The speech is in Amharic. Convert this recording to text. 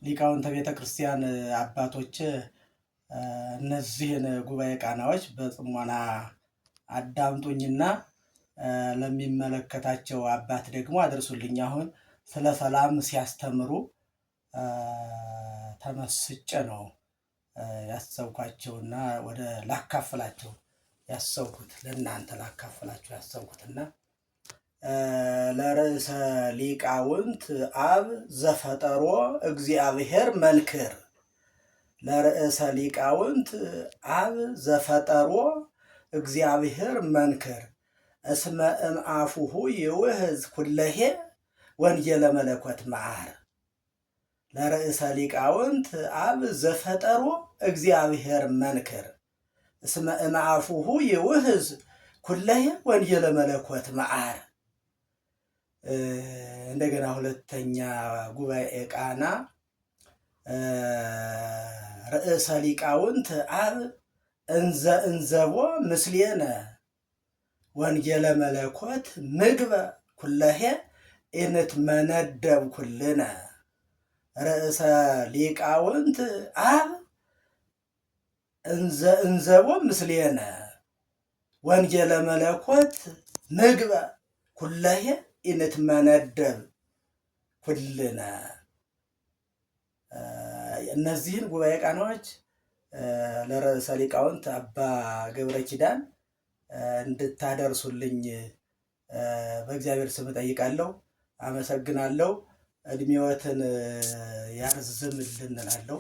ሊቃውንተ ቤተ ክርስቲያን አባቶች እነዚህን ጉባኤ ቃናዎች በጽሞና አዳምጡኝና ለሚመለከታቸው አባት ደግሞ አድርሱልኝ። አሁን ስለ ሰላም ሲያስተምሩ ተመስጬ ነው ያሰብኳቸውና ወደ ላካፍላቸው ያሰብኩት ለእናንተ ላካፍላቸው ያሰብኩትና ለርዕሰ ሊቃውንት አብ ዘፈጠሮ እግዚአብሔር መንክር። ለርዕሰ ሊቃውንት አብ ዘፈጠሮ እግዚአብሔር መንክር እስመ እምአፉሁ ይውህዝ ኩለሄ ወንጌለ መለኮት መዓር። ለርዕሰ ሊቃውንት አብ ዘፈጠሮ እግዚአብሔር መንክር እስመ እምአፉሁ ይውህዝ ኩለሄ ወንጌለ መለኮት መዓር። እንደገና ሁለተኛ ጉባኤ ቃና ርዕሰ ሊቃውንት አብ እንዘቦ ምስሌነ ወንጌለ መለኮት ምግበ ኩለሄ ኢንትመነደብ ኩልነ። ርዕሰ ሊቃውንት አብ እንዘቦ ምስሌነ ወንጌለ መለኮት ምግበ ኩለሄ ኢንትመነደብ ኩልነ። እነዚህን ጉባኤ ቃናዎች ለርዕሰ ሊቃውንት አባ ገብረ ኪዳን እንድታደርሱልኝ በእግዚአብሔር ስም እጠይቃለሁ። አመሰግናለሁ። እድሜዎትን ያርዝምልን እላለሁ።